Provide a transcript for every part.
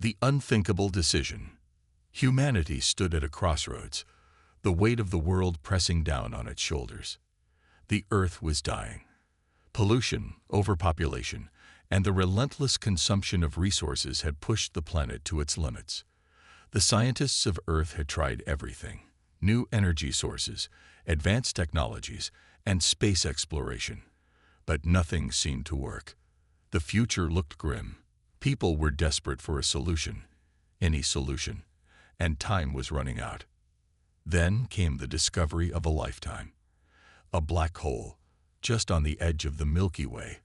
The unthinkable decision. Humanity stood at a crossroads, the weight of the world pressing down on its shoulders. The Earth was dying. Pollution, overpopulation, and the relentless consumption of resources had pushed the planet to its limits. The scientists of Earth had tried everything: new energy sources, advanced technologies, and space exploration. But nothing seemed to work. The future looked grim. People were desperate for a solution, any solution, and time was running out. Then came the discovery of a lifetime. A black hole, just on the edge of the Milky Way,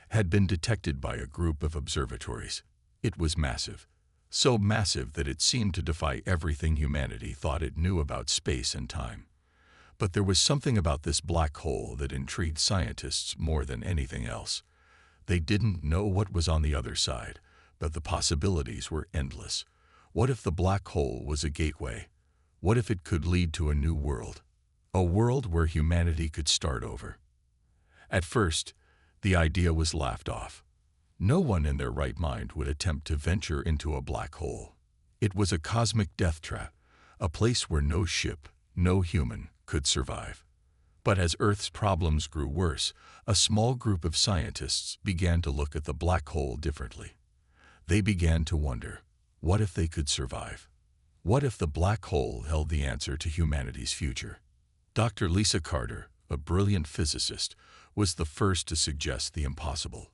had been detected by a group of observatories. It was massive, so massive that it seemed to defy everything humanity thought it knew about space and time. But there was something about this black hole that intrigued scientists more than anything else. They didn't know what was on the other side, but the possibilities were endless. What if the black hole was a gateway? What if it could lead to a new world? A world where humanity could start over. At first, the idea was laughed off. No one in their right mind would attempt to venture into a black hole. It was a cosmic death trap, a place where no ship, no human, could survive. But as Earth's problems grew worse, a small group of scientists began to look at the black hole differently. They began to wonder, what if they could survive? What if the black hole held the answer to humanity's future? Dr. Lisa Carter, a brilliant physicist, was the first to suggest the impossible.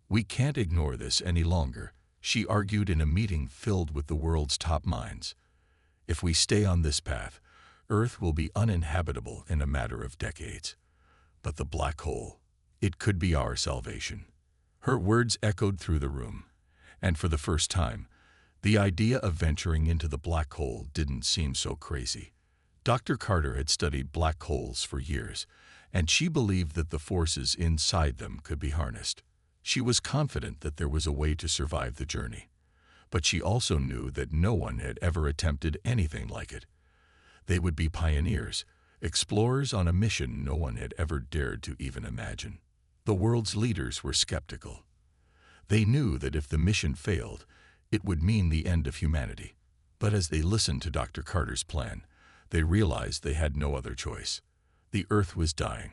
We can't ignore this any longer, she argued in a meeting filled with the world's top minds. If we stay on this path, Earth will be uninhabitable in a matter of decades. But the black hole, it could be our salvation. Her words echoed through the room, and for the first time, the idea of venturing into the black hole didn't seem so crazy. Dr. Carter had studied black holes for years, and she believed that the forces inside them could be harnessed. She was confident that there was a way to survive the journey. But she also knew that no one had ever attempted anything like it. They would be pioneers, explorers on a mission no one had ever dared to even imagine. The world's leaders were skeptical. They knew that if the mission failed, it would mean the end of humanity. But as they listened to Dr. Carter's plan, they realized they had no other choice. The Earth was dying,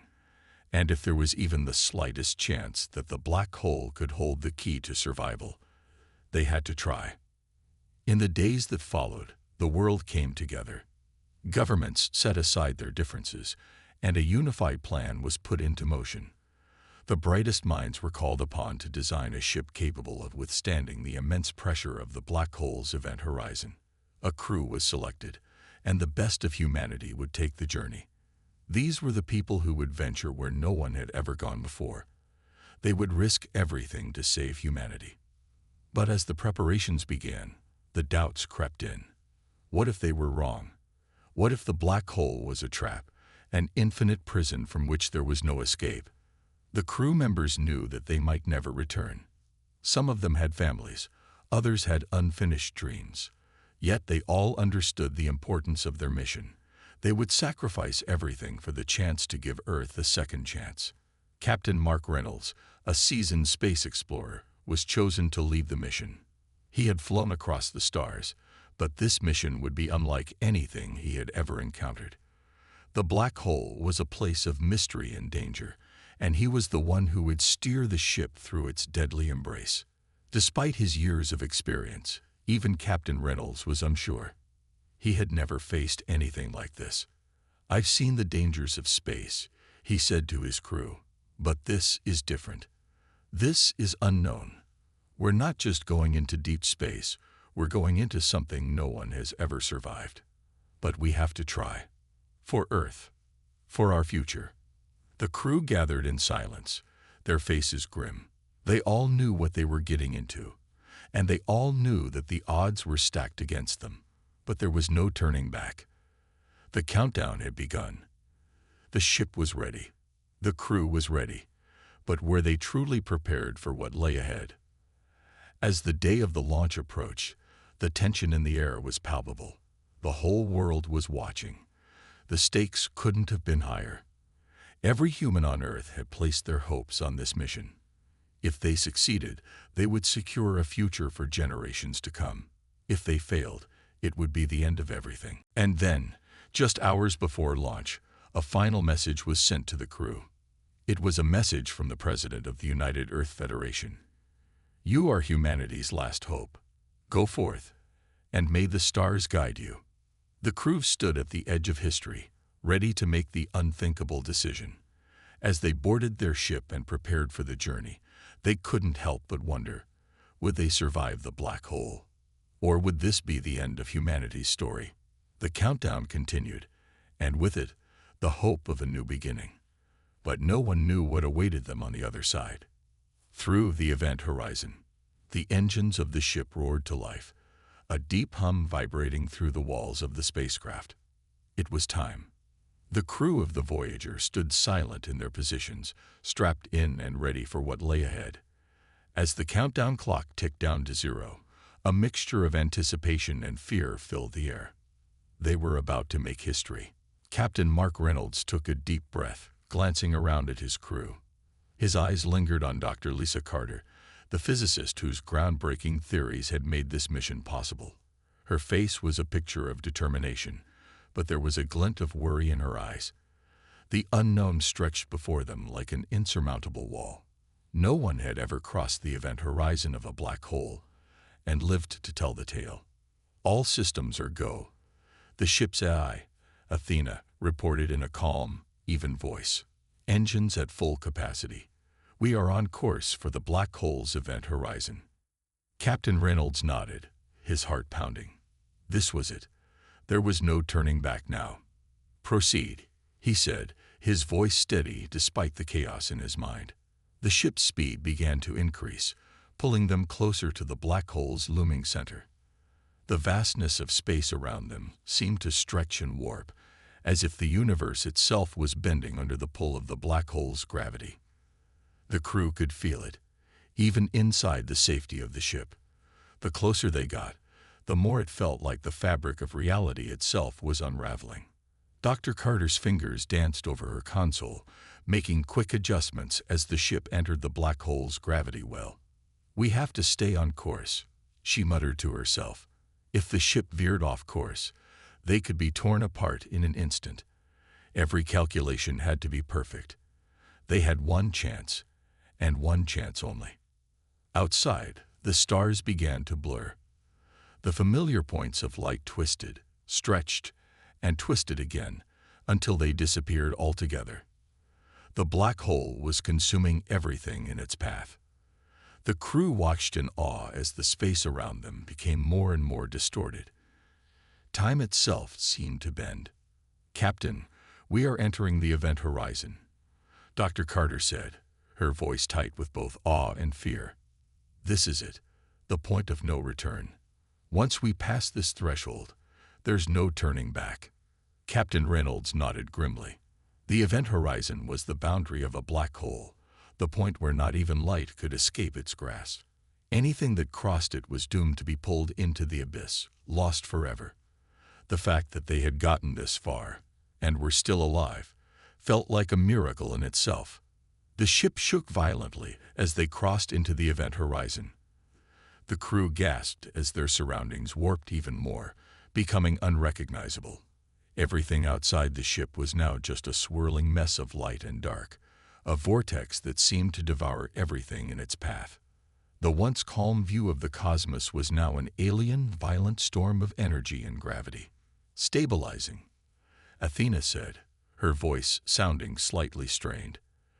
and if there was even the slightest chance that the black hole could hold the key to survival, they had to try. In the days that followed, the world came together. Governments set aside their differences, and a unified plan was put into motion. The brightest minds were called upon to design a ship capable of withstanding the immense pressure of the black hole's event horizon. A crew was selected, and the best of humanity would take the journey. These were the people who would venture where no one had ever gone before. They would risk everything to save humanity. But as the preparations began, the doubts crept in. What if they were wrong? What if the black hole was a trap, an infinite prison from which there was no escape? The crew members knew that they might never return. Some of them had families, others had unfinished dreams. Yet they all understood the importance of their mission. They would sacrifice everything for the chance to give Earth a second chance. Captain Mark Reynolds, a seasoned space explorer, was chosen to lead the mission. He had flown across the stars, but this mission would be unlike anything he had ever encountered. The black hole was a place of mystery and danger, and he was the one who would steer the ship through its deadly embrace. Despite his years of experience, even Captain Reynolds was unsure. He had never faced anything like this. "I've seen the dangers of space," he said to his crew, "but this is different. This is unknown. We're not just going into deep space, we're going into something no one has ever survived. But we have to try. For Earth. For our future." The crew gathered in silence, their faces grim. They all knew what they were getting into, and they all knew that the odds were stacked against them. But there was no turning back. The countdown had begun. The ship was ready. The crew was ready. But were they truly prepared for what lay ahead? As the day of the launch approached, the tension in the air was palpable. The whole world was watching. The stakes couldn't have been higher. Every human on Earth had placed their hopes on this mission. If they succeeded, they would secure a future for generations to come. If they failed, it would be the end of everything. And then, just hours before launch, a final message was sent to the crew. It was a message from the President of the United Earth Federation. You are humanity's last hope. Go forth, and may the stars guide you. The crew stood at the edge of history, ready to make the unthinkable decision. As they boarded their ship and prepared for the journey, they couldn't help but wonder, would they survive the black hole? Or would this be the end of humanity's story? The countdown continued, and with it, the hope of a new beginning. But no one knew what awaited them on the other side. Through the event horizon, the engines of the ship roared to life, a deep hum vibrating through the walls of the spacecraft. It was time. The crew of the Voyager stood silent in their positions, strapped in and ready for what lay ahead. As the countdown clock ticked down to zero, a mixture of anticipation and fear filled the air. They were about to make history. Captain Mark Reynolds took a deep breath, glancing around at his crew. His eyes lingered on Dr. Lisa Carter, the physicist whose groundbreaking theories had made this mission possible. Her face was a picture of determination, but there was a glint of worry in her eyes. The unknown stretched before them like an insurmountable wall. No one had ever crossed the event horizon of a black hole and lived to tell the tale. All systems are go. The ship's AI, Athena, reported in a calm, even voice. Engines at full capacity. We are on course for the black hole's event horizon. Captain Reynolds nodded, his heart pounding. This was it. There was no turning back now. Proceed, he said, his voice steady despite the chaos in his mind. The ship's speed began to increase, pulling them closer to the black hole's looming center. The vastness of space around them seemed to stretch and warp, as if the universe itself was bending under the pull of the black hole's gravity. The crew could feel it, even inside the safety of the ship. The closer they got, the more it felt like the fabric of reality itself was unraveling. Dr. Carter's fingers danced over her console, making quick adjustments as the ship entered the black hole's gravity well. We have to stay on course, she muttered to herself. If the ship veered off course, they could be torn apart in an instant. Every calculation had to be perfect. They had one chance, and one chance only. Outside, the stars began to blur. The familiar points of light twisted, stretched, and twisted again until they disappeared altogether. The black hole was consuming everything in its path. The crew watched in awe as the space around them became more and more distorted. Time itself seemed to bend. Captain, we are entering the event horizon, Dr. Carter said, her voice tight with both awe and fear. This is it, the point of no return. Once we pass this threshold, there's no turning back. Captain Reynolds nodded grimly. The event horizon was the boundary of a black hole, the point where not even light could escape its grasp. Anything that crossed it was doomed to be pulled into the abyss, lost forever. The fact that they had gotten this far, and were still alive, felt like a miracle in itself. The ship shook violently as they crossed into the event horizon. The crew gasped as their surroundings warped even more, becoming unrecognizable. Everything outside the ship was now just a swirling mess of light and dark, a vortex that seemed to devour everything in its path. The once calm view of the cosmos was now an alien, violent storm of energy and gravity. Stabilizing, Athena said, her voice sounding slightly strained.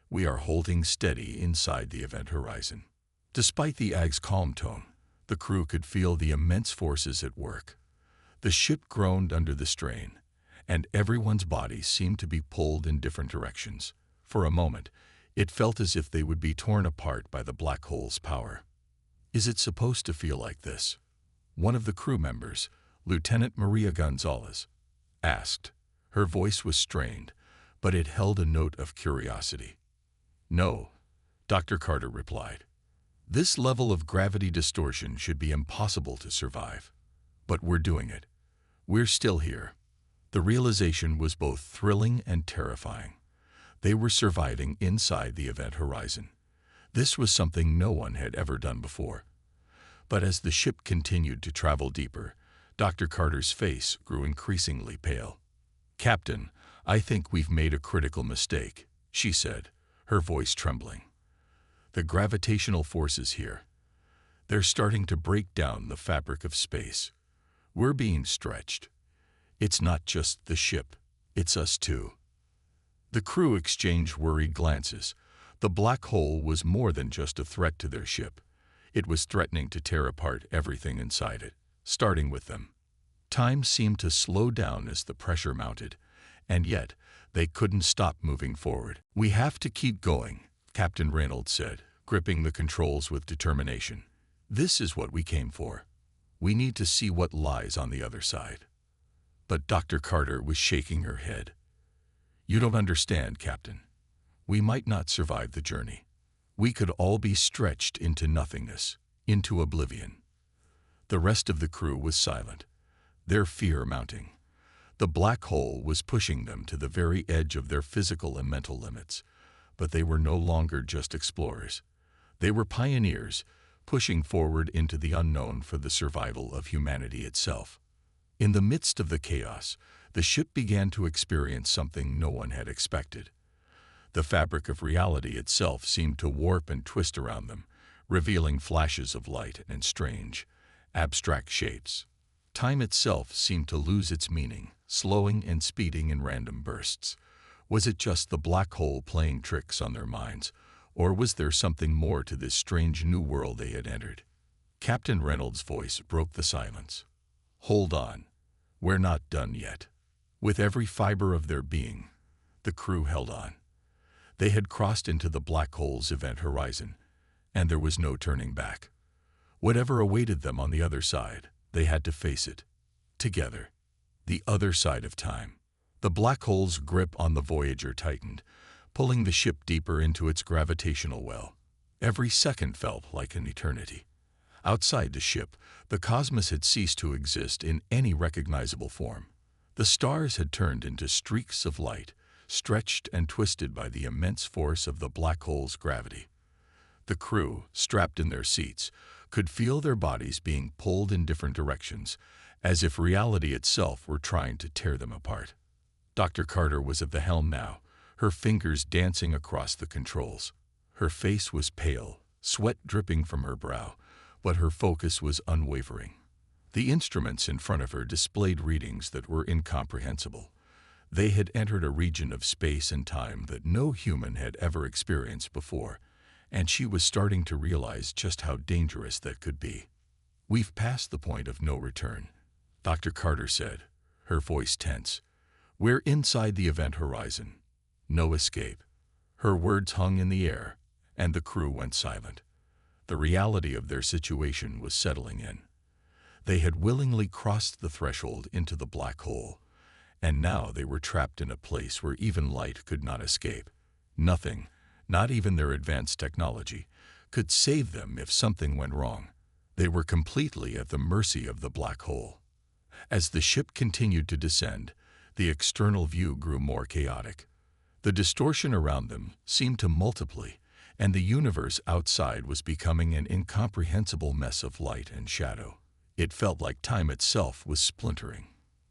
We are holding steady inside the event horizon. Despite the AG's calm tone, the crew could feel the immense forces at work. The ship groaned under the strain, and everyone's body seemed to be pulled in different directions. For a moment, it felt as if they would be torn apart by the black hole's power. Is it supposed to feel like this? One of the crew members, Lieutenant Maria Gonzalez, asked. Her voice was strained, but it held a note of curiosity. No, Dr. Carter replied. This level of gravity distortion should be impossible to survive. But we're doing it. We're still here. The realization was both thrilling and terrifying. They were surviving inside the event horizon. This was something no one had ever done before. But as the ship continued to travel deeper, Dr. Carter's face grew increasingly pale. "Captain, I think we've made a critical mistake," she said, her voice trembling. "The gravitational forces here, they're starting to break down the fabric of space. We're being stretched. It's not just the ship, it's us too." The crew exchanged worried glances. The black hole was more than just a threat to their ship. It was threatening to tear apart everything inside it, starting with them. Time seemed to slow down as the pressure mounted, and yet they couldn't stop moving forward. "We have to keep going," Captain Reynolds said, gripping the controls with determination. "This is what we came for. We need to see what lies on the other side." But Dr. Carter was shaking her head. "You don't understand, Captain. We might not survive the journey. We could all be stretched into nothingness, into oblivion." The rest of the crew was silent, their fear mounting. The black hole was pushing them to the very edge of their physical and mental limits. But they were no longer just explorers. They were pioneers, pushing forward into the unknown for the survival of humanity itself. In the midst of the chaos, the ship began to experience something no one had expected. The fabric of reality itself seemed to warp and twist around them, revealing flashes of light and strange, abstract shapes. Time itself seemed to lose its meaning, slowing and speeding in random bursts. Was it just the black hole playing tricks on their minds, or was there something more to this strange new world they had entered? Captain Reynolds' voice broke the silence. "Hold on. We're not done yet." With every fiber of their being, the crew held on. They had crossed into the black hole's event horizon, and there was no turning back. Whatever awaited them on the other side, they had to face it. Together. The other side of time. The black hole's grip on the Voyager tightened, pulling the ship deeper into its gravitational well. Every second felt like an eternity. Outside the ship, the cosmos had ceased to exist in any recognizable form. The stars had turned into streaks of light, stretched and twisted by the immense force of the black hole's gravity. The crew, strapped in their seats, could feel their bodies being pulled in different directions, as if reality itself were trying to tear them apart. Dr. Carter was at the helm now, her fingers dancing across the controls. Her face was pale, sweat dripping from her brow, but her focus was unwavering. The instruments in front of her displayed readings that were incomprehensible. They had entered a region of space and time that no human had ever experienced before, and she was starting to realize just how dangerous that could be. "We've passed the point of no return," Dr. Carter said, her voice tense. "We're inside the event horizon. No escape." Her words hung in the air, and the crew went silent. The reality of their situation was settling in. They had willingly crossed the threshold into the black hole, and now they were trapped in a place where even light could not escape. Nothing, not even their advanced technology, could save them if something went wrong. They were completely at the mercy of the black hole. As the ship continued to descend, the external view grew more chaotic. The distortion around them seemed to multiply, and the universe outside was becoming an incomprehensible mess of light and shadow. It felt like time itself was splintering.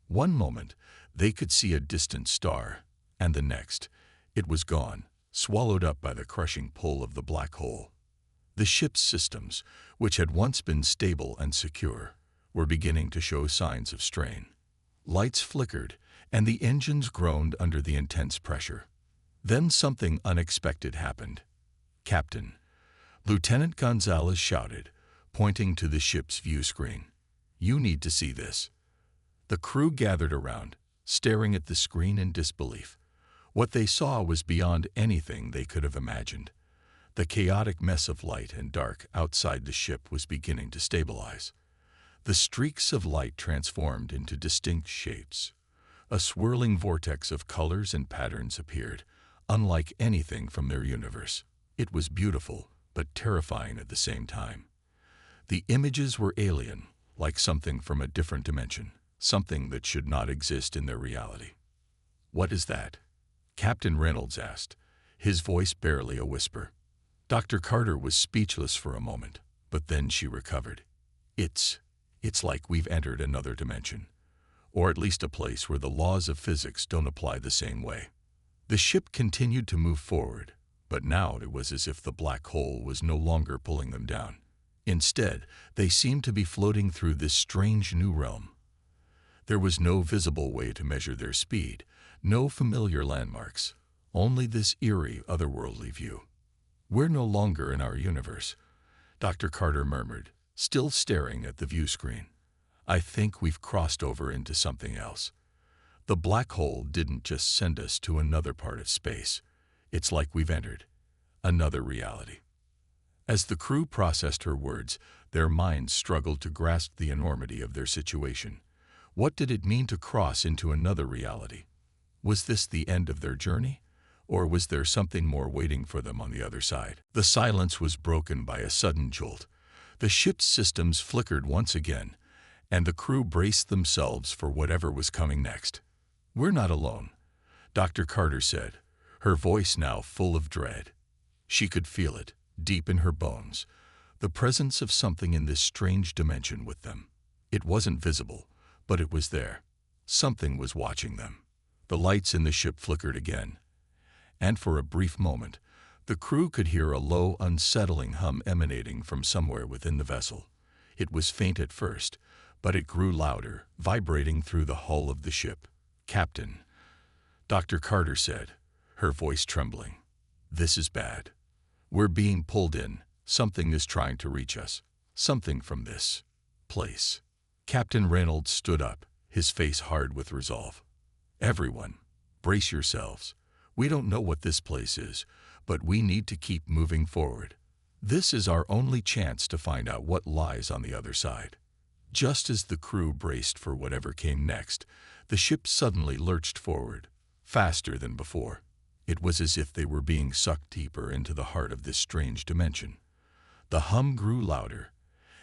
One moment, they could see a distant star, and the next, it was gone, swallowed up by the crushing pull of the black hole. The ship's systems, which had once been stable and secure, were beginning to show signs of strain. Lights flickered, and the engines groaned under the intense pressure. Then something unexpected happened. "Captain," Lieutenant Gonzalez shouted, pointing to the ship's view screen. "You need to see this." The crew gathered around, staring at the screen in disbelief. What they saw was beyond anything they could have imagined. The chaotic mess of light and dark outside the ship was beginning to stabilize. The streaks of light transformed into distinct shapes. A swirling vortex of colors and patterns appeared, unlike anything from their universe. It was beautiful, but terrifying at the same time. The images were alien, like something from a different dimension, something that should not exist in their reality. "What is that?" Captain Reynolds asked, his voice barely a whisper. Dr. Carter was speechless for a moment, but then she recovered. It's like we've entered another dimension, or at least a place where the laws of physics don't apply the same way. The ship continued to move forward, but now it was as if the black hole was no longer pulling them down. Instead, they seemed to be floating through this strange new realm. There was no visible way to measure their speed, no familiar landmarks, only this eerie, otherworldly view. "We're no longer in our universe," Dr. Carter murmured, still staring at the view screen. "I think we've crossed over into something else. The black hole didn't just send us to another part of space. It's like we've entered another reality." As the crew processed her words, their minds struggled to grasp the enormity of their situation. What did it mean to cross into another reality? Was this the end of their journey? Or was there something more waiting for them on the other side? The silence was broken by a sudden jolt. The ship's systems flickered once again, and the crew braced themselves for whatever was coming next. "We're not alone," Dr. Carter said, her voice now full of dread. She could feel it, deep in her bones, the presence of something in this strange dimension with them. It wasn't visible, but it was there. Something was watching them. The lights in the ship flickered again, and for a brief moment, the crew could hear a low, unsettling hum emanating from somewhere within the vessel. It was faint at first, but it grew louder, vibrating through the hull of the ship. "Captain," Dr. Carter said, her voice trembling, "this is bad. We're being pulled in. Something is trying to reach us. Something from this place." Captain Reynolds stood up, his face hard with resolve. "Everyone, brace yourselves. We don't know what this place is, but we need to keep moving forward. This is our only chance to find out what lies on the other side." Just as the crew braced for whatever came next, the ship suddenly lurched forward, faster than before. It was as if they were being sucked deeper into the heart of this strange dimension. The hum grew louder,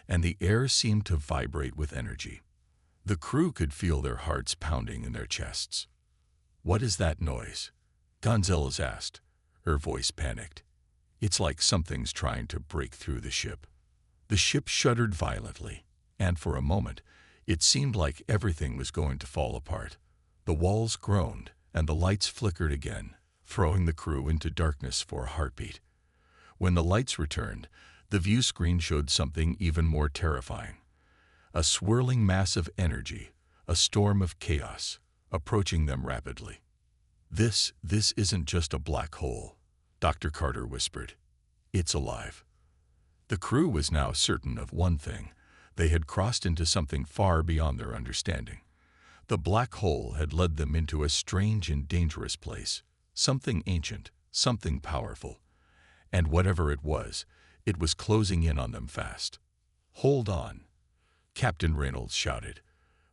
and the air seemed to vibrate with energy. The crew could feel their hearts pounding in their chests. "What is that noise?" Gonzalez asked, her voice panicked. "It's like something's trying to break through the ship." The ship shuddered violently, and for a moment, it seemed like everything was going to fall apart. The walls groaned, and the lights flickered again, throwing the crew into darkness for a heartbeat. When the lights returned, the view screen showed something even more terrifying. A swirling mass of energy, a storm of chaos, approaching them rapidly. This isn't just a black hole," Dr. Carter whispered. "It's alive." The crew was now certain of one thing. They had crossed into something far beyond their understanding. The black hole had led them into a strange and dangerous place, something ancient, something powerful. And whatever it was closing in on them fast. "Hold on," Captain Reynolds shouted.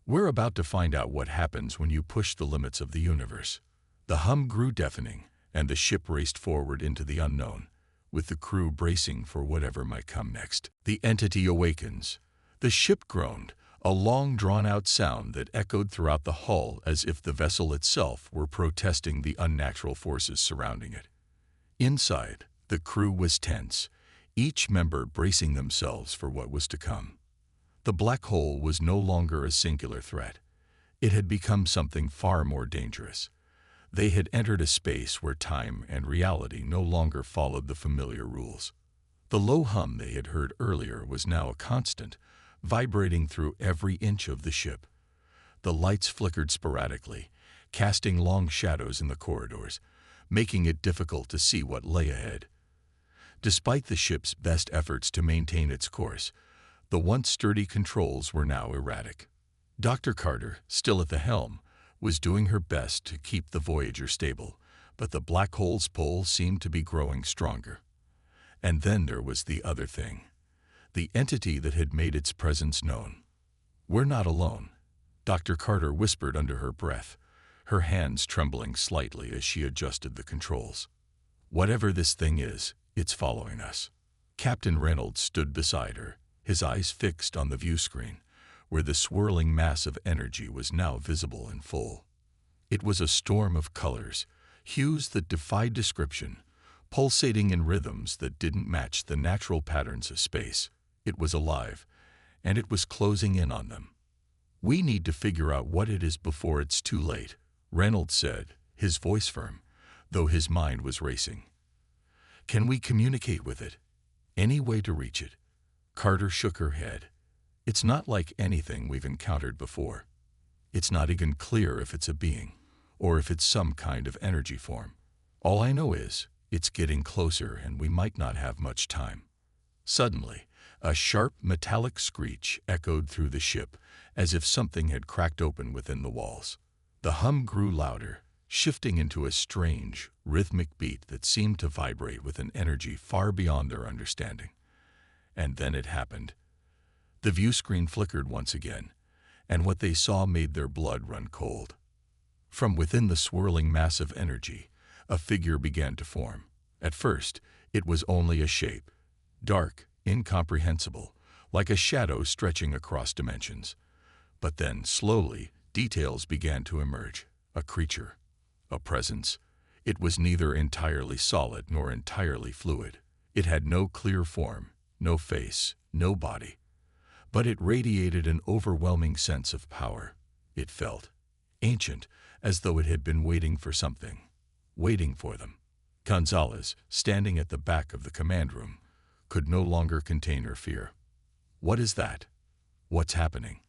"We're about to find out what happens when you push the limits of the universe." The hum grew deafening, and the ship raced forward into the unknown, with the crew bracing for whatever might come next. "The entity awakens." The ship groaned, a long drawn-out sound that echoed throughout the hull as if the vessel itself were protesting the unnatural forces surrounding it. Inside, the crew was tense, each member bracing themselves for what was to come. The black hole was no longer a singular threat. It had become something far more dangerous. They had entered a space where time and reality no longer followed the familiar rules. The low hum they had heard earlier was now a constant, vibrating through every inch of the ship. The lights flickered sporadically, casting long shadows in the corridors, making it difficult to see what lay ahead. Despite the ship's best efforts to maintain its course, the once sturdy controls were now erratic. Dr. Carter, still at the helm, was doing her best to keep the Voyager stable, but the black hole's pull seemed to be growing stronger. And then there was the other thing, the entity that had made its presence known. "We're not alone," Dr. Carter whispered under her breath, her hands trembling slightly as she adjusted the controls. "Whatever this thing is, it's following us." Captain Reynolds stood beside her, his eyes fixed on the view screen, where the swirling mass of energy was now visible in full. It was a storm of colors, hues that defied description, pulsating in rhythms that didn't match the natural patterns of space. It was alive, and it was closing in on them. "We need to figure out what it is before it's too late," Reynolds said, his voice firm, though his mind was racing. "Can we communicate with it? Any way to reach it?" Carter shook her head. "It's not like anything we've encountered before. It's not even clear if it's a being, or if it's some kind of energy form. All I know is, it's getting closer and we might not have much time." Suddenly, a sharp metallic screech echoed through the ship, as if something had cracked open within the walls. The hum grew louder, shifting into a strange, rhythmic beat that seemed to vibrate with an energy far beyond their understanding. And then it happened. The view screen flickered once again, and what they saw made their blood run cold. From within the swirling mass of energy, a figure began to form. At first, it was only a shape, dark, incomprehensible, like a shadow stretching across dimensions. But then, slowly, details began to emerge. A creature, a presence. It was neither entirely solid nor entirely fluid. It had no clear form, no face, no body. But it radiated an overwhelming sense of power. It felt ancient, as though it had been waiting for something, waiting for them. Gonzalez, standing at the back of the command room, could no longer contain her fear. "What is that? What's happening?"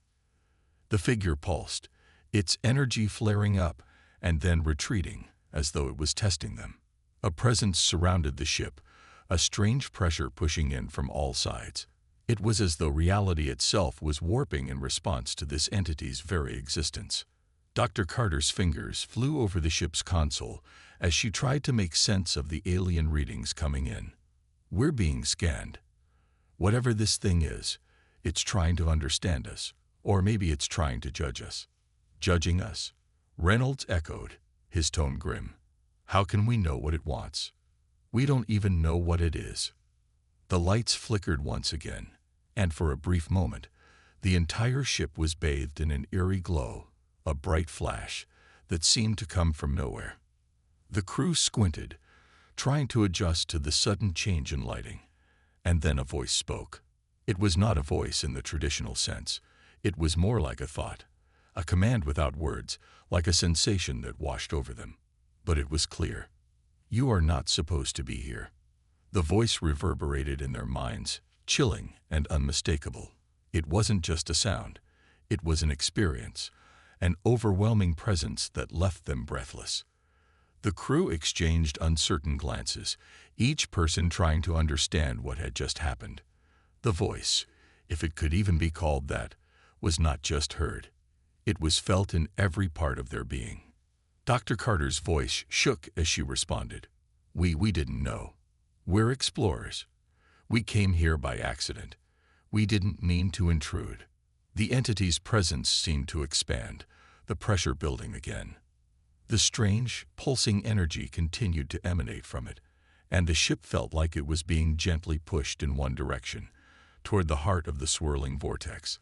The figure pulsed, its energy flaring up and then retreating, as though it was testing them. A presence surrounded the ship, a strange pressure pushing in from all sides. It was as though reality itself was warping in response to this entity's very existence. Dr. Carter's fingers flew over the ship's console as she tried to make sense of the alien readings coming in. "We're being scanned. Whatever this thing is, it's trying to understand us, or maybe it's trying to judge us." "Judging us?" Reynolds echoed, his tone grim. "How can we know what it wants? We don't even know what it is." The lights flickered once again, and for a brief moment, the entire ship was bathed in an eerie glow, a bright flash that seemed to come from nowhere. The crew squinted, trying to adjust to the sudden change in lighting, and then a voice spoke. It was not a voice in the traditional sense. It was more like a thought, a command without words, like a sensation that washed over them. But it was clear. "You are not supposed to be here." The voice reverberated in their minds, chilling and unmistakable. It wasn't just a sound. It was an experience, an overwhelming presence that left them breathless. The crew exchanged uncertain glances, each person trying to understand what had just happened. The voice, if it could even be called that, was not just heard. It was felt in every part of their being. Dr. Carter's voice shook as she responded. We didn't know. We're explorers. We came here by accident. We didn't mean to intrude." The entity's presence seemed to expand, the pressure building again. The strange, pulsing energy continued to emanate from it, and the ship felt like it was being gently pushed in one direction, toward the heart of the swirling vortex.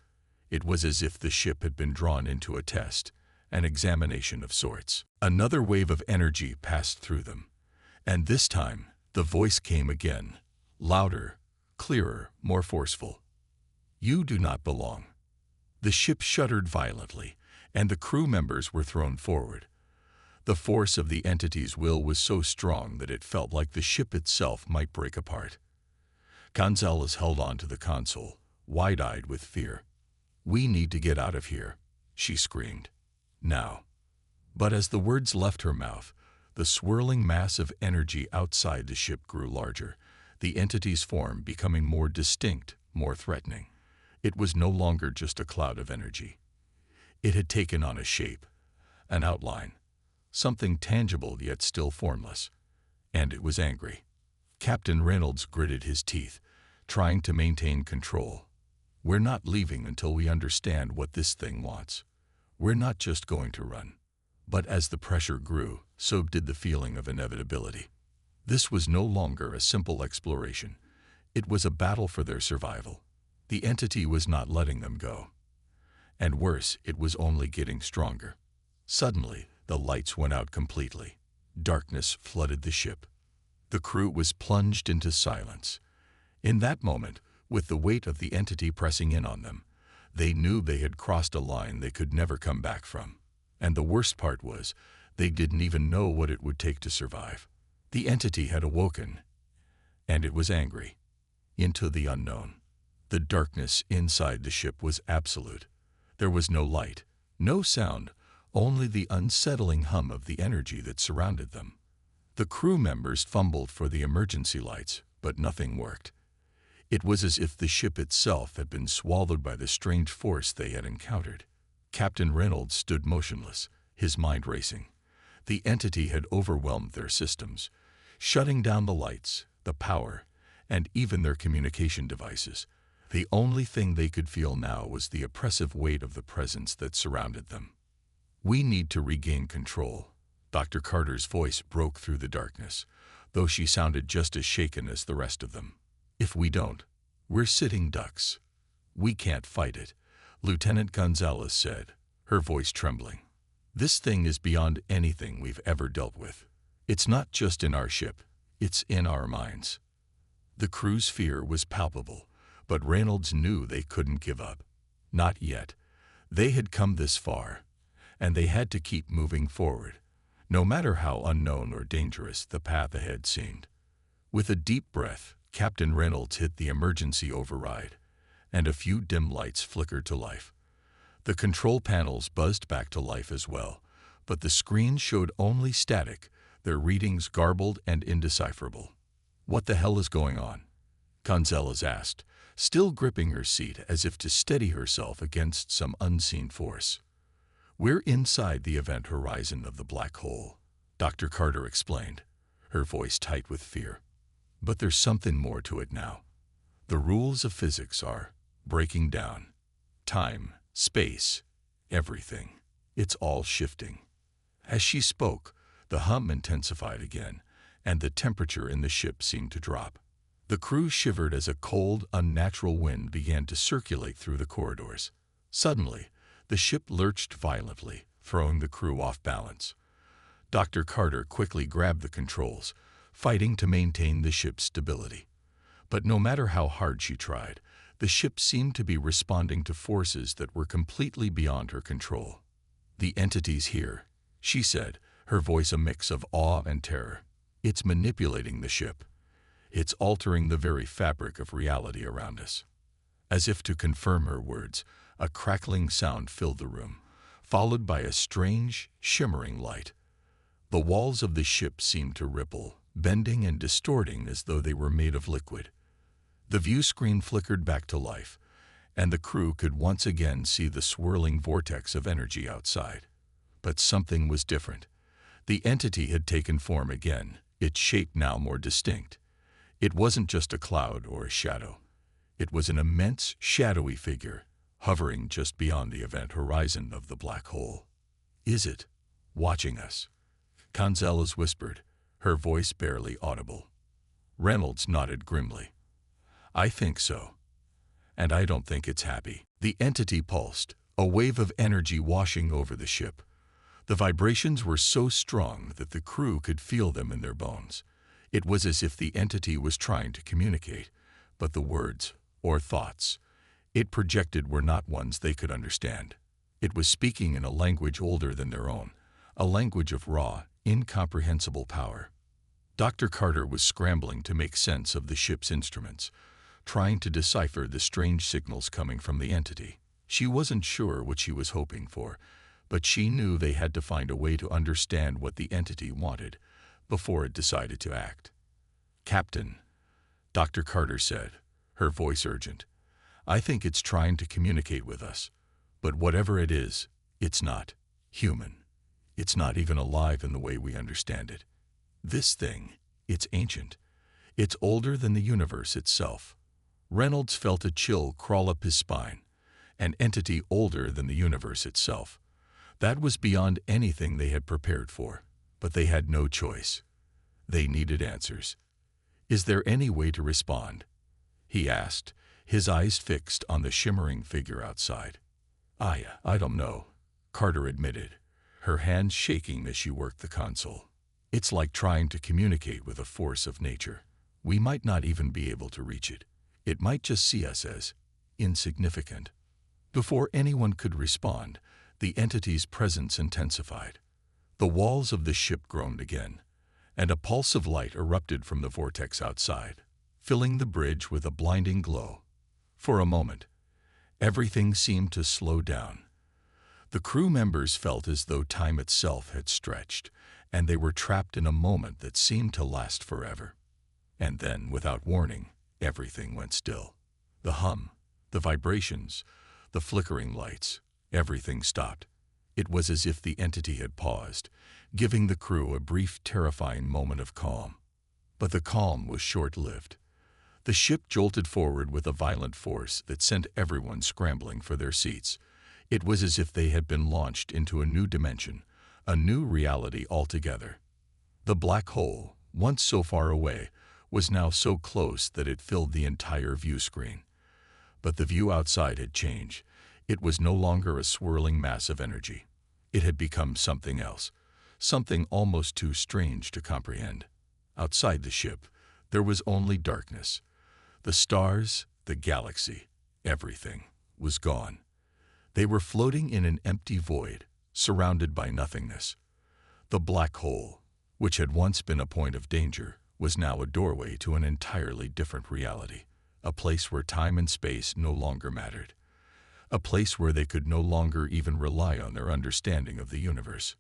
It was as if the ship had been drawn into a test, an examination of sorts. Another wave of energy passed through them, and this time the voice came again, louder, clearer, more forceful. "You do not belong." The ship shuddered violently, and the crew members were thrown forward. The force of the entity's will was so strong that it felt like the ship itself might break apart. Gonzalez held on to the console, wide-eyed with fear. "We need to get out of here," she screamed. "Now." But as the words left her mouth, the swirling mass of energy outside the ship grew larger, the entity's form becoming more distinct, more threatening. It was no longer just a cloud of energy. It had taken on a shape, an outline, something tangible yet still formless. And it was angry. Captain Reynolds gritted his teeth, trying to maintain control. "We're not leaving until we understand what this thing wants. We're not just going to run." But as the pressure grew, so did the feeling of inevitability. This was no longer a simple exploration. It was a battle for their survival. The entity was not letting them go. And worse, it was only getting stronger. Suddenly, the lights went out completely. Darkness flooded the ship. The crew was plunged into silence. In that moment, with the weight of the entity pressing in on them, they knew they had crossed a line they could never come back from. And the worst part was, they didn't even know what it would take to survive. The entity had awoken, and it was angry, into the unknown. The darkness inside the ship was absolute. There was no light, no sound, only the unsettling hum of the energy that surrounded them. The crew members fumbled for the emergency lights, but nothing worked. It was as if the ship itself had been swallowed by the strange force they had encountered. Captain Reynolds stood motionless, his mind racing. The entity had overwhelmed their systems, shutting down the lights, the power, and even their communication devices. The only thing they could feel now was the oppressive weight of the presence that surrounded them. "We need to regain control." Dr. Carter's voice broke through the darkness, though she sounded just as shaken as the rest of them. "If we don't, we're sitting ducks. We can't fight it," Lieutenant Gonzalez said, her voice trembling. "This thing is beyond anything we've ever dealt with. It's not just in our ship, it's in our minds." The crew's fear was palpable, but Reynolds knew they couldn't give up. Not yet. They had come this far, and they had to keep moving forward, no matter how unknown or dangerous the path ahead seemed. With a deep breath, Captain Reynolds hit the emergency override, and a few dim lights flickered to life. The control panels buzzed back to life as well, but the screens showed only static, their readings garbled and indecipherable. "What the hell is going on?" Gonzalez asked, still gripping her seat as if to steady herself against some unseen force. "We're inside the event horizon of the black hole," Dr. Carter explained, her voice tight with fear. "But there's something more to it now. The rules of physics are breaking down. Time, space, everything. It's all shifting." As she spoke, the hum intensified again, and the temperature in the ship seemed to drop. The crew shivered as a cold, unnatural wind began to circulate through the corridors. Suddenly, the ship lurched violently, throwing the crew off balance. Dr. Carter quickly grabbed the controls, fighting to maintain the ship's stability. But no matter how hard she tried, the ship seemed to be responding to forces that were completely beyond her control. "The entity's here," she said, her voice a mix of awe and terror. "It's manipulating the ship. It's altering the very fabric of reality around us." As if to confirm her words, a crackling sound filled the room, followed by a strange, shimmering light. The walls of the ship seemed to ripple, bending and distorting as though they were made of liquid. The view screen flickered back to life, and the crew could once again see the swirling vortex of energy outside. But something was different. The entity had taken form again, its shape now more distinct. It wasn't just a cloud or a shadow. It was an immense, shadowy figure, hovering just beyond the event horizon of the black hole. "Is it watching us?" Gonzalez whispered, her voice barely audible. Reynolds nodded grimly. "I think so. And I don't think it's happy." The entity pulsed, a wave of energy washing over the ship. The vibrations were so strong that the crew could feel them in their bones. It was as if the entity was trying to communicate, but the words, or thoughts, it projected were not ones they could understand. It was speaking in a language older than their own, a language of raw, incomprehensible power. Dr. Carter was scrambling to make sense of the ship's instruments, trying to decipher the strange signals coming from the entity. She wasn't sure what she was hoping for, but she knew they had to find a way to understand what the entity wanted before it decided to act. "Captain," Dr. Carter said, her voice urgent, "I think it's trying to communicate with us, but whatever it is, it's not human. It's not even alive in the way we understand it. This thing, it's ancient. It's older than the universe itself." Reynolds felt a chill crawl up his spine. An entity older than the universe itself. That was beyond anything they had prepared for, but they had no choice. They needed answers. "Is there any way to respond?" he asked, his eyes fixed on the shimmering figure outside. I don't know," Carter admitted, her hands shaking as she worked the console. It's like trying to communicate with a force of nature. We might not even be able to reach it. It might just see us as insignificant. Before anyone could respond, the entity's presence intensified. The walls of the ship groaned again, and a pulse of light erupted from the vortex outside, filling the bridge with a blinding glow. For a moment, everything seemed to slow down. The crew members felt as though time itself had stretched, and they were trapped in a moment that seemed to last forever. And then, without warning, everything went still. The hum, the vibrations, the flickering lights, everything stopped. It was as if the entity had paused, giving the crew a brief, terrifying moment of calm. But the calm was short-lived. The ship jolted forward with a violent force that sent everyone scrambling for their seats. It was as if they had been launched into a new dimension, a new reality altogether. The black hole, once so far away, was now so close that it filled the entire view screen. But the view outside had changed. It was no longer a swirling mass of energy. It had become something else, something almost too strange to comprehend. Outside the ship, there was only darkness. The stars, the galaxy, everything was gone. They were floating in an empty void, surrounded by nothingness. The black hole, which had once been a point of danger, was now a doorway to an entirely different reality, a place where time and space no longer mattered, a place where they could no longer even rely on their understanding of the universe.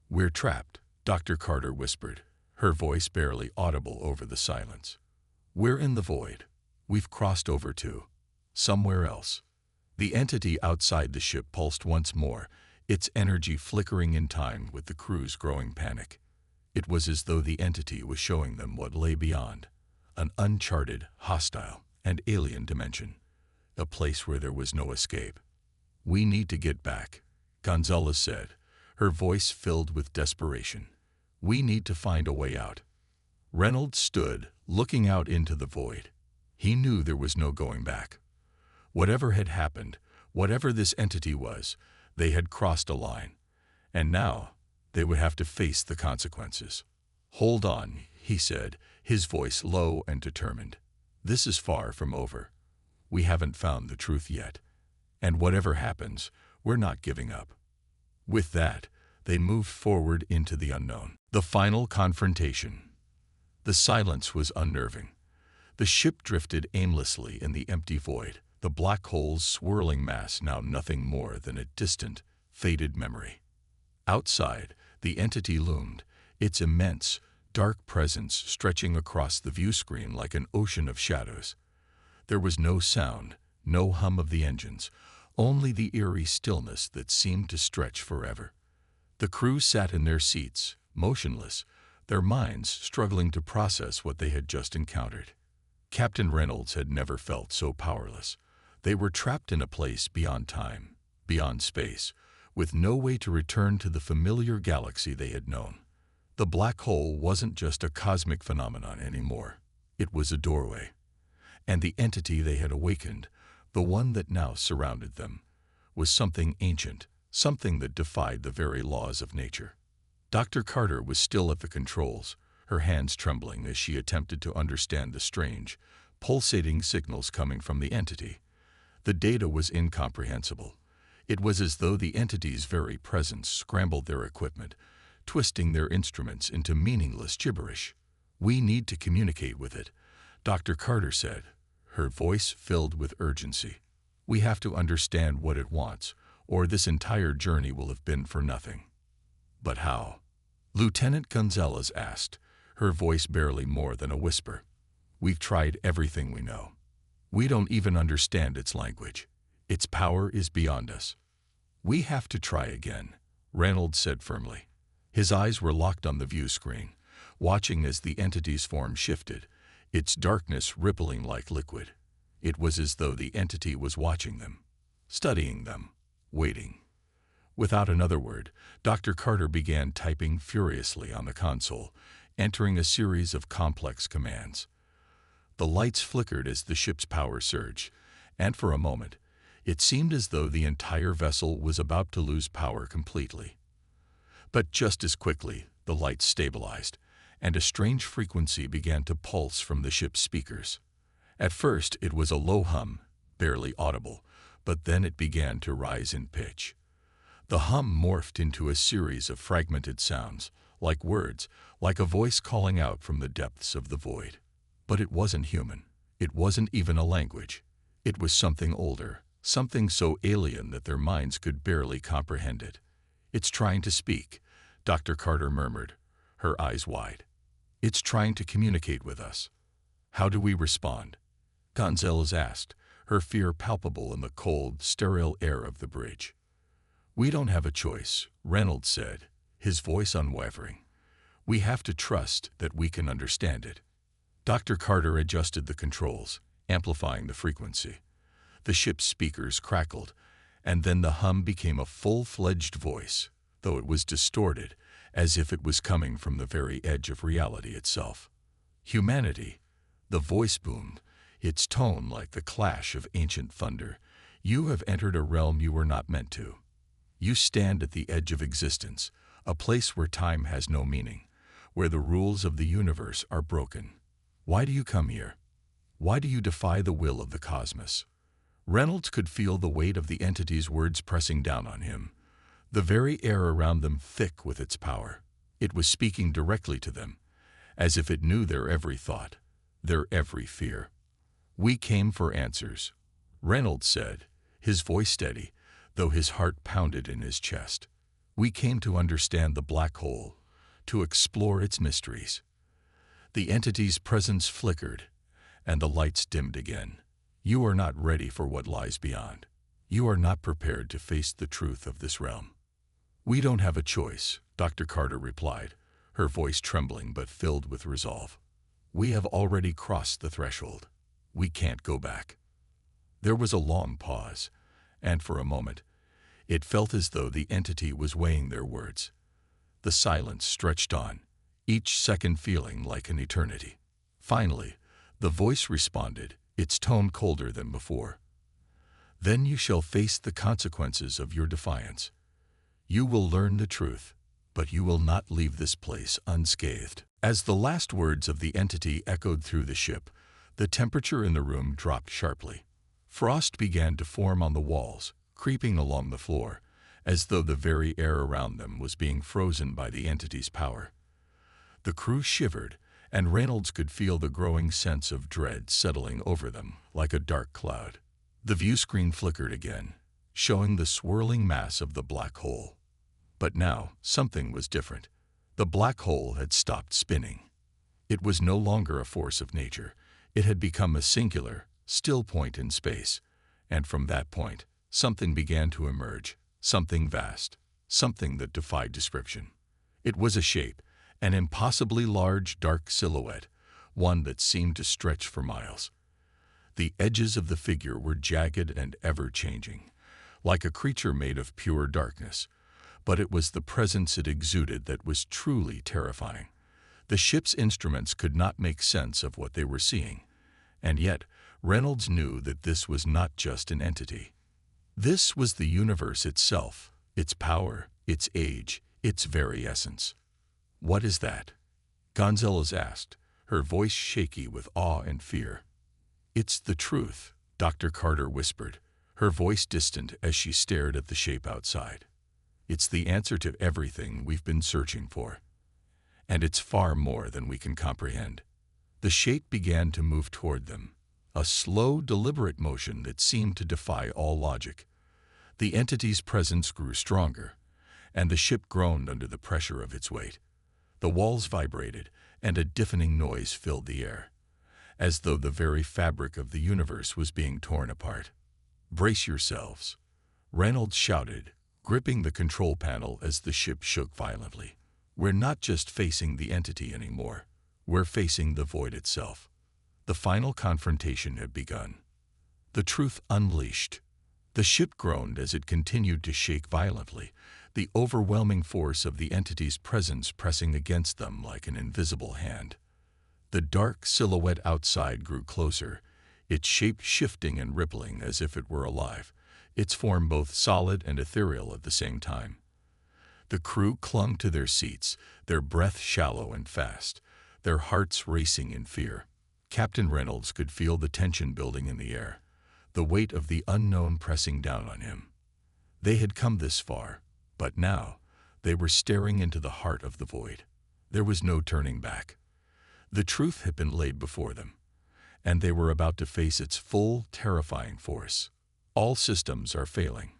"We're trapped," Dr. Carter whispered, her voice barely audible over the silence. "We're in the void. We've crossed over to somewhere else." The entity outside the ship pulsed once more, its energy flickering in time with the crew's growing panic. It was as though the entity was showing them what lay beyond, an uncharted, hostile, and alien dimension, a place where there was no escape. "We need to get back," Gonzalez said, her voice filled with desperation. "We need to find a way out." Reynolds stood, looking out into the void. He knew there was no going back. Whatever had happened, whatever this entity was, they had crossed a line, and now they would have to face the consequences. "Hold on," he said, his voice low and determined. "This is far from over. We haven't found the truth yet, and whatever happens, we're not giving up." With that, they moved forward into the unknown. The final confrontation. The silence was unnerving. The ship drifted aimlessly in the empty void, the black hole's swirling mass now nothing more than a distant, faded memory. Outside, the entity loomed, its immense, dark presence stretching across the view screen like an ocean of shadows. There was no sound, no hum of the engines, only the eerie stillness that seemed to stretch forever. The crew sat in their seats, motionless, their minds struggling to process what they had just encountered. Captain Reynolds had never felt so powerless. They were trapped in a place beyond time, beyond space, with no way to return to the familiar galaxy they had known. The black hole wasn't just a cosmic phenomenon anymore. It was a doorway. And the entity they had awakened, the one that now surrounded them, was something ancient, something that defied the very laws of nature. Dr. Carter was still at the controls, her hands trembling as she attempted to understand the strange, pulsating signals coming from the entity. The data was incomprehensible. It was as though the entity's very presence scrambled their equipment, twisting their instruments into meaningless gibberish. "We need to communicate with it," Dr. Carter said, her voice filled with urgency. "We have to understand what it wants, or this entire journey will have been for nothing." "But how?" Lieutenant Gonzalez asked, her voice barely more than a whisper. "We've tried everything we know. We don't even understand its language. Its power is beyond us." "We have to try again," Reynolds said firmly. His eyes were locked on the view screen, watching as the entity's form shifted, its darkness rippling like liquid. It was as though the entity was watching them, studying them, waiting. Without another word, Dr. Carter began typing furiously on the console, entering a series of complex commands. The lights flickered as the ship's power surged, and for a moment, it seemed as though the entire vessel was about to lose power completely. But just as quickly, the lights stabilized, and a strange frequency began to pulse from the ship's speakers. At first, it was a low hum, barely audible, but then it began to rise in pitch. The hum morphed into a series of fragmented sounds, like words, like a voice calling out from the depths of the void. But it wasn't human. It wasn't even a language. It was something older, something so alien that their minds could barely comprehend it. "It's trying to speak," Dr. Carter murmured, her eyes wide. "It's trying to communicate with us." "How do we respond?" Gonzalez asked, her fear palpable in the cold, sterile air of the bridge. "We don't have a choice," Reynolds said, his voice unwavering. "We have to trust that we can understand it." Dr. Carter adjusted the controls, amplifying the frequency. The ship's speakers crackled, and then the hum became a full-fledged voice, though it was distorted, as if it was coming from the very edge of reality itself. "Humanity," the voice boomed, its tone like the clash of ancient thunder. "You have entered a realm you were not meant to. You stand at the edge of existence, a place where time has no meaning, where the rules of the universe are broken. Why do you come here? Why do you defy the will of the cosmos?" Reynolds could feel the weight of the entity's words pressing down on him, the very air around them thick with its power. It was speaking directly to them, as if it knew their every thought, their every fear. "We came for answers," Reynolds said, his voice steady, though his heart pounded in his chest. "We came to understand the black hole, to explore its mysteries." The entity's presence flickered, and the lights dimmed again. "You are not ready for what lies beyond. You are not prepared to face the truth of this realm." "We don't have a choice," Dr. Carter replied, her voice trembling but filled with resolve. "We have already crossed the threshold. We can't go back." There was a long pause, and for a moment, it felt as though the entity was weighing their words. The silence stretched on, each second feeling like an eternity. Finally, the voice responded, its tone colder than before. "Then you shall face the consequences of your defiance. You will learn the truth, but you will not leave this place unscathed." As the last words of the entity echoed through the ship, the temperature in the room dropped sharply. Frost began to form on the walls, creeping along the floor, as though the very air around them was being frozen by the entity's power. The crew shivered, and Reynolds could feel the growing sense of dread settling over them like a dark cloud. The view screen flickered again, showing the swirling mass of the black hole. But now, something was different. The black hole had stopped spinning. It was no longer a force of nature. It had become a singular, still point in space, and from that point, something began to emerge, something vast, something that defied description. It was a shape, an impossibly large, dark silhouette, one that seemed to stretch for miles. The edges of the figure were jagged and ever-changing, like a creature made of pure darkness, but it was the presence it exuded that was truly terrifying. The ship's instruments could not make sense of what they were seeing, and yet Reynolds knew that this was not just an entity. This was the universe itself, its power, its age, its very essence. "What is that?" Gonzalez asked, her voice shaky with awe and fear. "It's the truth," Dr. Carter whispered, her voice distant as she stared at the shape outside. "It's the answer to everything we've been searching for. And it's far more than we can comprehend." The shape began to move toward them, a slow, deliberate motion that seemed to defy all logic. The entity's presence grew stronger, and the ship groaned under the pressure of its weight. The walls vibrated, and a deafening noise filled the air, as though the very fabric of the universe was being torn apart. "Brace yourselves," Reynolds shouted, gripping the control panel as the ship shook violently. "We're not just facing the entity anymore. We're facing the void itself." The final confrontation had begun. The truth unleashed. The ship groaned as it continued to shake violently, the overwhelming force of the entity's presence pressing against them like an invisible hand. The dark silhouette outside grew closer, its shape shifting and rippling as if it were alive, its form both solid and ethereal at the same time. The crew clung to their seats, their breath shallow and fast, their hearts racing in fear. Captain Reynolds could feel the tension building in the air, the weight of the unknown pressing down on him. They had come this far, but now they were staring into the heart of the void. There was no turning back. The truth had been laid before them, and they were about to face its full, terrifying force. All systems are failing,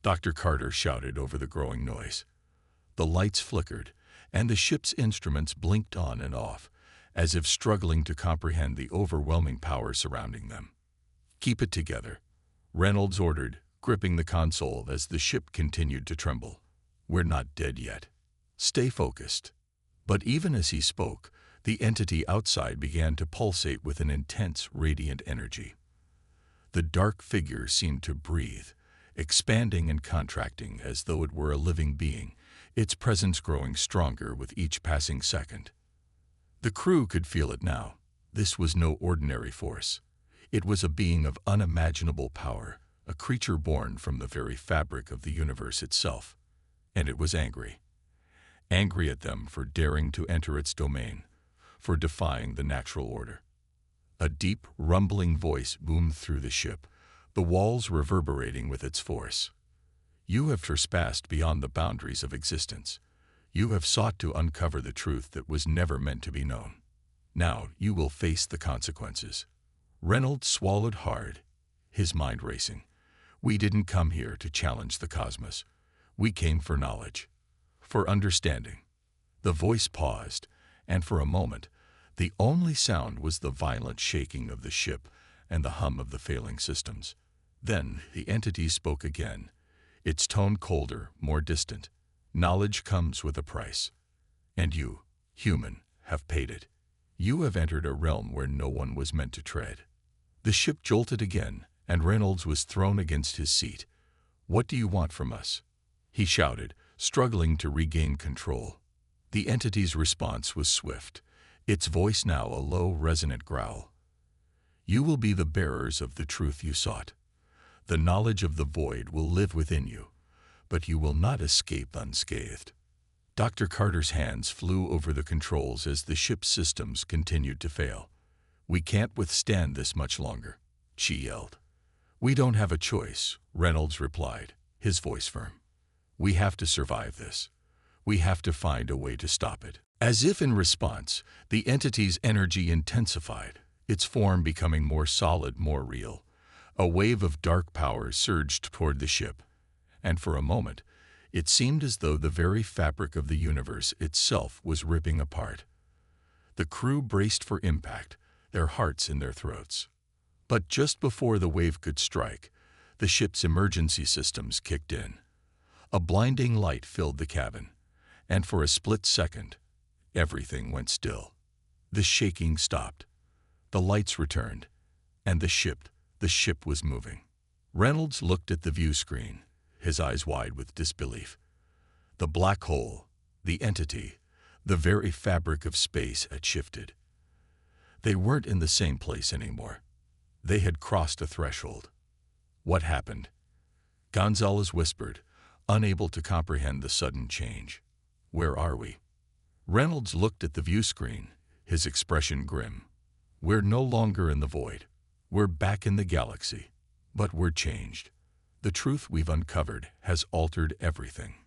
Dr. Carter shouted over the growing noise. The lights flickered, and the ship's instruments blinked on and off, as if struggling to comprehend the overwhelming power surrounding them. "Keep it together," Reynolds ordered, gripping the console as the ship continued to tremble. "We're not dead yet. Stay focused." But even as he spoke, the entity outside began to pulsate with an intense, radiant energy. The dark figure seemed to breathe, expanding and contracting as though it were a living being, its presence growing stronger with each passing second. The crew could feel it now. This was no ordinary force. It was a being of unimaginable power, a creature born from the very fabric of the universe itself. And it was angry. Angry at them for daring to enter its domain, for defying the natural order. A deep, rumbling voice boomed through the ship, the walls reverberating with its force. "You have trespassed beyond the boundaries of existence. You have sought to uncover the truth that was never meant to be known. Now you will face the consequences." Reynolds swallowed hard, his mind racing. "We didn't come here to challenge the cosmos. We came for knowledge, for understanding." The voice paused, and for a moment, the only sound was the violent shaking of the ship and the hum of the failing systems. Then the entity spoke again, its tone colder, more distant. "Knowledge comes with a price. And you, human, have paid it. You have entered a realm where no one was meant to tread." The ship jolted again, and Reynolds was thrown against his seat. "What do you want from us?" he shouted, struggling to regain control. The entity's response was swift, its voice now a low, resonant growl. "You will be the bearers of the truth you sought. The knowledge of the void will live within you, but you will not escape unscathed." Dr. Carter's hands flew over the controls as the ship's systems continued to fail. "We can't withstand this much longer," she yelled. "We don't have a choice," Reynolds replied, his voice firm. "We have to survive this. We have to find a way to stop it." As if in response, the entity's energy intensified, its form becoming more solid, more real. A wave of dark power surged toward the ship, and for a moment, it seemed as though the very fabric of the universe itself was ripping apart. The crew braced for impact, their hearts in their throats. But just before the wave could strike, the ship's emergency systems kicked in. A blinding light filled the cabin, and for a split second, everything went still. The shaking stopped. The lights returned, and the ship was moving. Reynolds looked at the view screen, his eyes wide with disbelief. The black hole, the entity, the very fabric of space had shifted. They weren't in the same place anymore. They had crossed a threshold. "What happened?" Gonzalez whispered, unable to comprehend the sudden change. "Where are we?" Reynolds looked at the view screen, his expression grim. "We're no longer in the void. We're back in the galaxy, but we're changed. The truth we've uncovered has altered everything."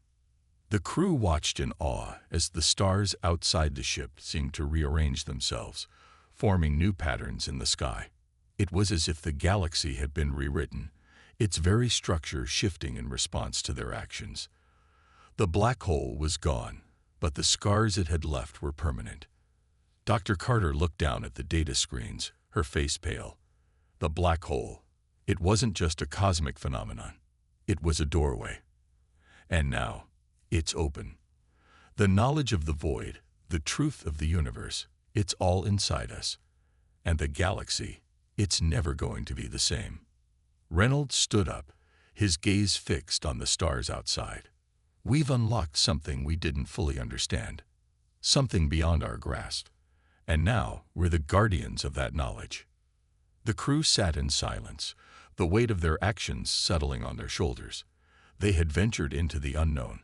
The crew watched in awe as the stars outside the ship seemed to rearrange themselves, forming new patterns in the sky. It was as if the galaxy had been rewritten, its very structure shifting in response to their actions. The black hole was gone, but the scars it had left were permanent. Dr. Carter looked down at the data screens, her face pale. The black hole, it wasn't just a cosmic phenomenon. It was a doorway. And now, it's open. The knowledge of the void, the truth of the universe, it's all inside us. And the galaxy, it's never going to be the same. Reynolds stood up, his gaze fixed on the stars outside. "We've unlocked something we didn't fully understand, something beyond our grasp. And now we're the guardians of that knowledge." The crew sat in silence, the weight of their actions settling on their shoulders. They had ventured into the unknown,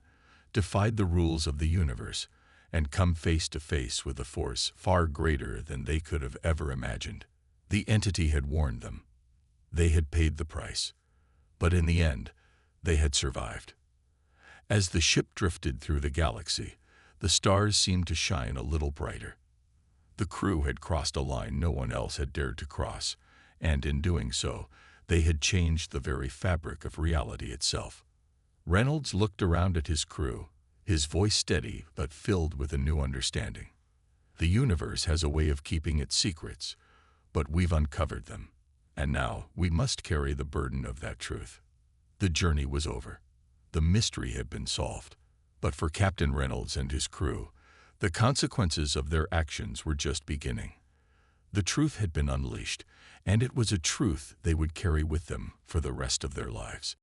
defied the rules of the universe, and come face to face with a force far greater than they could have ever imagined. The entity had warned them. They had paid the price. But in the end, they had survived. As the ship drifted through the galaxy, the stars seemed to shine a little brighter. The crew had crossed a line no one else had dared to cross, and in doing so, they had changed the very fabric of reality itself. Reynolds looked around at his crew, his voice steady but filled with a new understanding. The universe has a way of keeping its secrets, but we've uncovered them, and now we must carry the burden of that truth. The journey was over. The mystery had been solved. But for Captain Reynolds and his crew, the consequences of their actions were just beginning. The truth had been unleashed, and it was a truth they would carry with them for the rest of their lives.